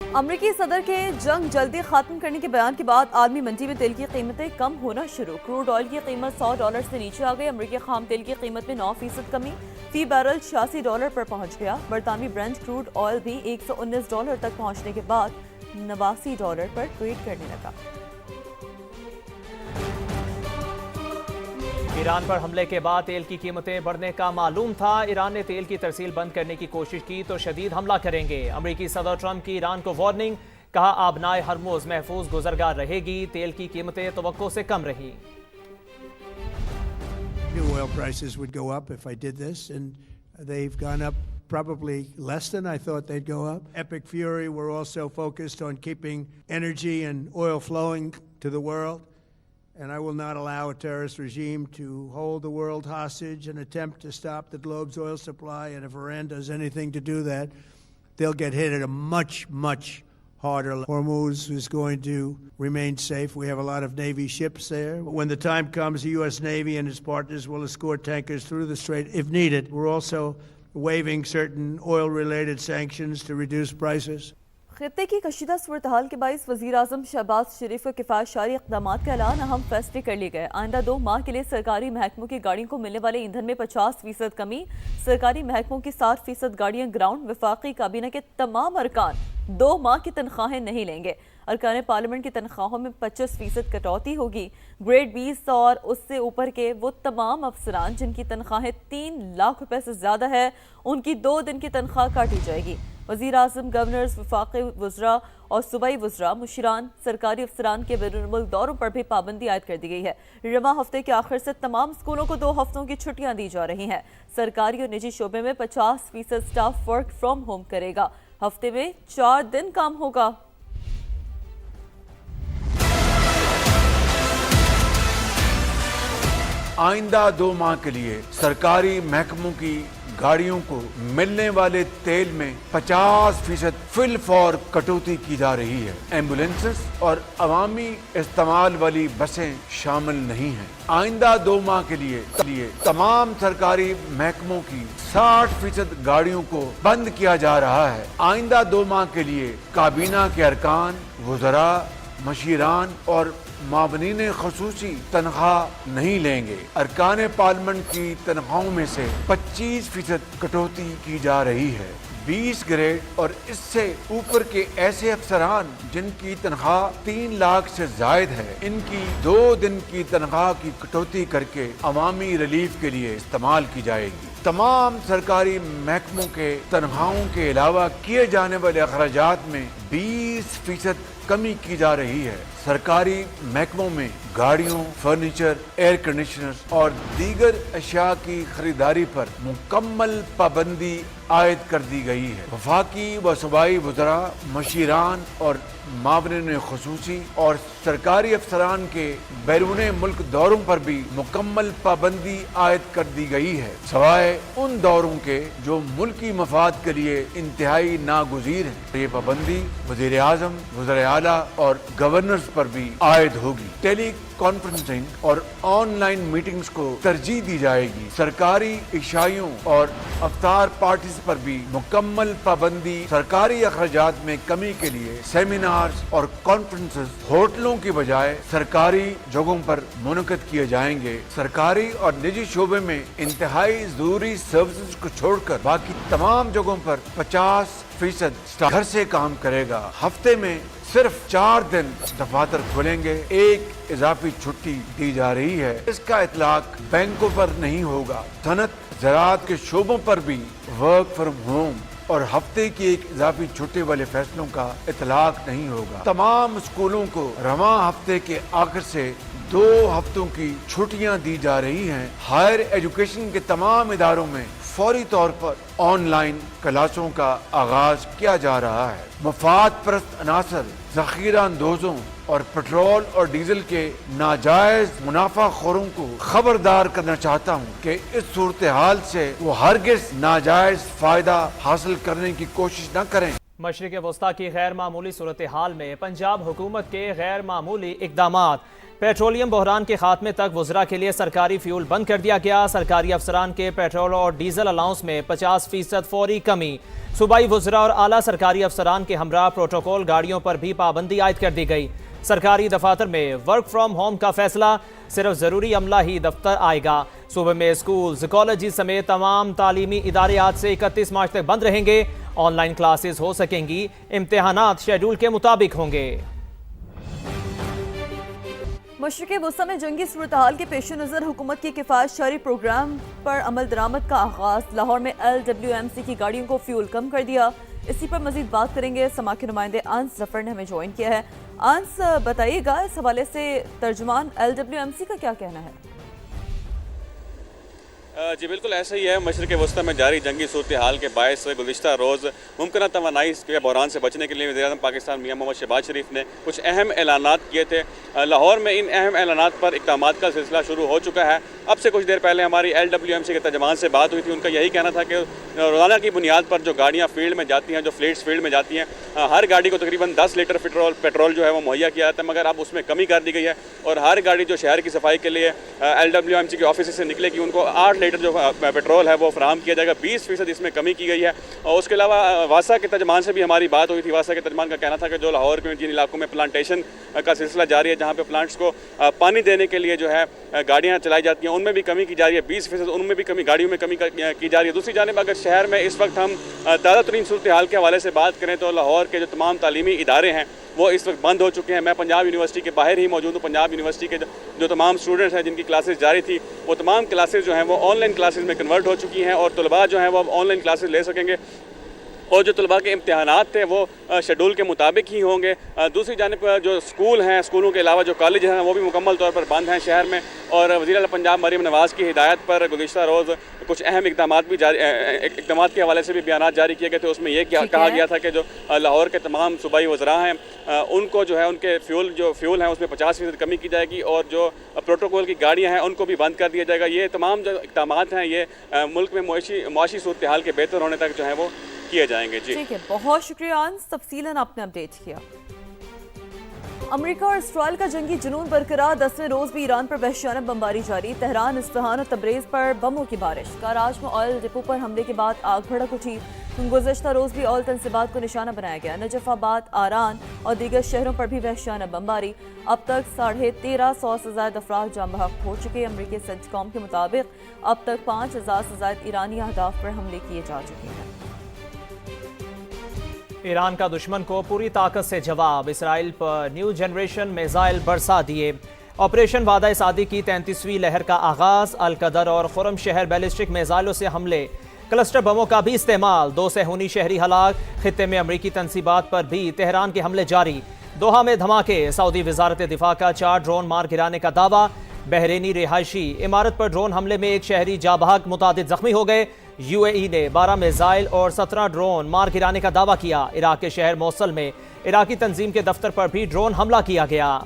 امریکی صدر کے جنگ جلدی ختم کرنے کے بیان کے بعد عالمی منڈی میں تیل کی قیمتیں کم ہونا شروع۔ کروڈ آئل کی قیمت $100 سے نیچے آ گئی۔ امریکی خام تیل کی قیمت میں 9% کمی، فی بیرل $86 پر پہنچ گیا۔ برطانوی برنٹ کروڈ آئل بھی $119 تک پہنچنے کے بعد $89 پر ٹریڈ کرنے لگا۔ ایران پر حملے کے بعد تیل کی قیمتیں بڑھنے کا معلوم تھا۔ ایران نے تیل کی ترسیل بند کرنے کی کوشش کی تو شدید حملہ کریں گے۔ امریکی صدر ٹرمپ کی ایران کو وارننگ، کہا آبنائے ہرمز محفوظ گزرگاہ رہے گی۔ تیل کی قیمتیں توقع سے کم رہی۔ New oil prices would go up if I did this, and they've gone up probably less than I thought they'd go up. Epic Fury were also focused on keeping energy and oil flowing to the world. And I will not allow a terrorist regime to hold the world hostage and attempt to stop the globe's oil supply. And if Iran does anything to do that, they'll get hit at a much, much harder. Hormuz is going to remain safe. We have a lot of Navy ships there. When the time comes, the U.S. Navy and its partners will escort tankers through the strait if needed. We're also waiving certain oil-related sanctions to reduce prices. خطے کی کشیدہ صورتحال کے باعث وزیراعظم شہباز شریف کا کفایت اقدامات کا اعلان، اہم فیصلے کر لیے گئے۔ آئندہ 2 ماہ کے لیے سرکاری محکموں کی گاڑیوں کو ملنے والے ایندھن میں 50% کمی، سرکاری محکموں کی 60% گاڑیاں گراؤنڈ۔ وفاقی کابینہ کے تمام ارکان 2 ماہ کی تنخواہیں نہیں لیں گے۔ ارکان پارلیمنٹ کی تنخواہوں میں 25% کٹوتی ہوگی۔ گریڈ 20 اور اس سے اوپر کے وہ تمام افسران جن کی تنخواہیں 3 لاکھ روپے سے زیادہ ہے، ان کی 2 دن کی تنخواہ کاٹی جائے گی۔ وزیراعظم، گورنرز، وفاقی وزراء اور صوبائی وزراء، مشیران، سرکاری افسران کے بیرون ملک دوروں پر بھی پابندی عائد کر دی گئی ہے۔ رواں ہفتے کے آخر سے تمام اسکولوں کو 2 ہفتوں کی چھٹیاں دی جا رہی ہیں۔ سرکاری اور نجی شعبے میں 50% سٹاف ورک فرام ہوم کرے گا۔ ہفتے میں 4 دن کام ہوگا۔ آئندہ 2 ماہ کے لیے سرکاری محکموں کی گاڑیوں کو ملنے والے تیل میں 50% فل فور کٹوتی کی جا رہی ہے۔ ایمبولینسز اور عوامی استعمال والی بسیں شامل نہیں ہیں۔ آئندہ 2 ماہ کے لیے تمام سرکاری محکموں کی 60% گاڑیوں کو بند کیا جا رہا ہے۔ آئندہ 2 ماہ کے لیے کابینہ کے ارکان، وزراء، مشیران اور معاونین خصوصی تنخواہ نہیں لیں گے۔ ارکان پارلیمنٹ کی تنخواہوں میں سے 25% کٹوتی کی جا رہی ہے۔ 20 گریڈ اور اس سے اوپر کے ایسے افسران جن کی تنخواہ 3 لاکھ سے زائد ہے، ان کی 2 دن کی تنخواہ کی کٹوتی کر کے عوامی ریلیف کے لیے استعمال کی جائے گی۔ تمام سرکاری محکموں کے تنخواہوں کے علاوہ کیے جانے والے اخراجات میں 20% کمی کی جا رہی ہے۔ سرکاری محکموں میں گاڑیوں، فرنیچر، ایئر کنڈیشنرز اور دیگر اشیاء کی خریداری پر مکمل پابندی عائد کر دی گئی ہے۔ وفاقی و صوبائی وزراء، مشیران اور معاونین خصوصی اور سرکاری افسران کے بیرون ملک دوروں پر بھی مکمل پابندی عائد کر دی گئی ہے، سوائے ان دوروں کے جو ملکی مفاد کے لیے انتہائی ناگزیر ہیں۔ یہ پابندی وزیر اعظم، وزراء اعلیٰ اور گورنرز پر بھی عائد ہوگی۔ ٹیلی کانفرنسنگ اور آن لائن میٹنگز کو ترجیح دی جائے گی۔ سرکاری عشائیوں اور افطار پارٹیز پر بھی مکمل پابندی۔ سرکاری اخراجات میں کمی کے لیے سیمینارز اور کانفرنسز ہوٹلوں کی بجائے سرکاری جگہوں پر منعقد کیے جائیں گے۔ سرکاری اور نجی شعبے میں انتہائی ضروری سروسز کو چھوڑ کر باقی تمام جگہوں پر 50% گھر سے کام کرے گا۔ ہفتے میں صرف 4 دن دفاتر کھولیں گے۔ 1 اضافی چھٹی دی جا رہی ہے، اس کا اطلاق بینکوں پر نہیں ہوگا۔ صنعت، زراعت کے شعبوں پر بھی ورک فرام ہوم اور ہفتے کی 1 اضافی چھٹی والے فیصلوں کا اطلاق نہیں ہوگا۔ تمام اسکولوں کو رواں ہفتے کے آخر سے 2 ہفتوں کی چھٹیاں دی جا رہی ہیں۔ ہائر ایجوکیشن کے تمام اداروں میں فوری طور پر آن لائن کلاسوں کا آغاز کیا جا رہا ہے۔ مفاد پرست عناصر، ذخیرہ اندوزوں اور پیٹرول اور ڈیزل کے ناجائز منافع خوروں کو خبردار کرنا چاہتا ہوں کہ اس صورتحال سے وہ ہرگز ناجائز فائدہ حاصل کرنے کی کوشش نہ کریں۔ مشرق وسطی کی غیر معمولی صورتحال میں پنجاب حکومت کے غیر معمولی اقدامات۔ پیٹرولیم بحران کے خاتمے تک وزراء کے لیے سرکاری فیول بند کر دیا گیا۔ سرکاری افسران کے پیٹرول اور ڈیزل الاؤنس میں 50% فوری کمی۔ صوبائی وزراء اور اعلیٰ سرکاری افسران کے ہمراہ پروٹوکول گاڑیوں پر بھی پابندی عائد کر دی گئی۔ سرکاری دفاتر میں ورک فرام ہوم کا فیصلہ، صرف ضروری عملہ ہی دفتر آئے گا۔ صوبے میں اسکولز، کالجز سمیت تمام تعلیمی ادارے آج سے 31 مارچ تک بند رہیں گے۔ آن لائن کلاسز ہو سکیں گی، امتحانات شیڈول کے مطابق ہوں گے۔ مشرق وسطی میں جنگی صورتحال کے پیش نظر حکومت کی کفایت شعری پروگرام پر عمل درآمد کا آغاز۔ لاہور میں LWMC کی گاڑیوں کو فیول کم کر دیا۔ اسی پر مزید بات کریں گے، سما کے نمائندے انس ظفر نے ہمیں جوائن کیا ہے۔ انس، بتائیے گا اس حوالے سے ترجمان LWMC کا کیا کہنا ہے؟ جی بالکل ایسا ہی ہے۔ مشرق وسطی میں جاری جنگی صورتحال کے باعث گزشتہ روز ممکنہ توانائی کے بحران سے بچنے کے لیے وزیر اعظم پاکستان میاں محمد شہباز شریف نے کچھ اہم اعلانات کیے تھے۔ لاہور میں ان اہم اعلانات پر اقدامات کا سلسلہ شروع ہو چکا ہے۔ اب سے کچھ دیر پہلے ہماری LWMC کے ترجمان سے بات ہوئی تھی، ان کا یہی کہنا تھا کہ روزانہ کی بنیاد پر جو گاڑیاں فیلڈ میں جاتی ہیں، جو فلیٹس فیلڈ میں جاتی ہیں، ہر گاڑی کو تقریباً 10 لیٹر پیٹرول جو ہے وہ مہیا کیا جاتا ہے، مگر اب اس میں کمی کر دی گئی ہے اور ہر گاڑی جو شہر کی صفائی کے لیے LWMC کے آفس سے نکلے گی، ان کو 8 لیٹر جو پیٹرول ہے وہ فراہم کیا جائے گا۔ 20% اس میں کمی کی گئی ہے۔ اور اس کے علاوہ واسا کے ترجمان سے بھی ہماری بات ہوئی تھی۔ واسا کے ترجمان کا کہنا تھا کہ جو لاہور کے جن علاقوں میں پلانٹیشن کا سلسلہ جاری ہے، جہاں پہ پلانٹس کو پانی دینے کے لیے جو ہے گاڑیاں چلائی جاتی ہیں، ان میں بھی کمی کی جا رہی ہے۔ 20% ان میں بھی کمی، گاڑیوں میں کمی کی جا رہی ہے۔ دوسری جانب اگر شہر میں اس وقت ہم تازہ ترین صورتحال کے حوالے سے بات کریں تو لاہور کے جو تمام تعلیمی ادارے ہیں وہ اس وقت بند ہو چکے ہیں۔ میں پنجاب یونیورسٹی کے باہر ہی موجود ہوں۔ پنجاب یونیورسٹی کے جو تمام اسٹوڈنٹس ہیں جن کی کلاسز جاری تھی، وہ تمام کلاسز جو ہیں وہ آن لائن کلاسز میں کنورٹ ہو چکی ہیں اور طلباء جو ہیں وہ اب آن لائن کلاسز لے سکیں گے اور جو طلباء کے امتحانات تھے وہ شیڈول کے مطابق ہی ہوں گے۔ دوسری جانب جو اسکول ہیں، اسکولوں کے علاوہ جو کالج ہیں وہ بھی مکمل طور پر بند ہیں شہر میں، اور وزیر اعلیٰ پنجاب مریم نواز کی ہدایت پر گزشتہ روز کچھ اہم اقدامات کے حوالے سے بھی بیانات جاری کیے گئے تھے۔ اس میں یہ کہا گیا تھا کہ جو لاہور کے تمام صوبائی وزراء ہیں ان کو جو ہے ان کے فیول ہیں اس میں 50% کمی کی جائے گی، اور جو پروٹوکول کی گاڑیاں ہیں ان کو بھی بند کر دیا جائے گا۔ یہ تمام جو اقدامات ہیں یہ ملک میں معاشی صورتحال کے بہتر ہونے تک جو ہے وہ کیے جائیں گے۔ جی ٹھیک ہے، بہت شکریہ انس، تفصیلاً آپ نے اپڈیٹ کیا۔ امریکہ اور اسرائیل کا جنگی جنون برقرار، 10ویں روز بھی ایران پر وحشیانہ بمباری جاری۔ تہران، اصفہان اور تبریز پر بموں کی بارش۔ کراچ میں آئل ڈپو پر حملے کے بعد آگ بھڑک اٹھی۔ گزشتہ روز بھی آئل تنصیبات کو نشانہ بنایا گیا۔ نجف آباد، آران اور دیگر شہروں پر بھی وحشیانہ بمباری۔ اب تک 1350 سے زائد افراد جاں بحق ہو چکے۔ امریکی سینٹ کام کے مطابق اب تک 5000 سے زائد ایرانی اہداف پر حملے کیے جا چکے ہیں۔ ایران کا دشمن کو پوری طاقت سے جواب، اسرائیل پر نیو جنریشن میزائل برسا دیے۔ آپریشن وعدہ صادق کی 33ویں لہر کا آغاز، القدر اور خرم شہر بیلسٹک میزائلوں سے حملے، کلسٹر بموں کا بھی استعمال، 2 صہیونی شہری ہلاک۔ خطے میں امریکی تنصیبات پر بھی تہران کے حملے جاری۔ دوحہ میں دھماکے، سعودی وزارت دفاع کا 4 ڈرون مار گرانے کا دعویٰ۔ بحرینی رہائشی عمارت پر ڈرون حملے میں ایک شہری جاں بحق، متعدد زخمی ہو گئے۔ UAE نے 12 میزائل اور 17 ڈرون مار گرانے کا دعویٰ کیا۔ عراق کے شہر موصل میں عراقی تنظیم کے دفتر پر بھی ڈرون حملہ کیا گیا۔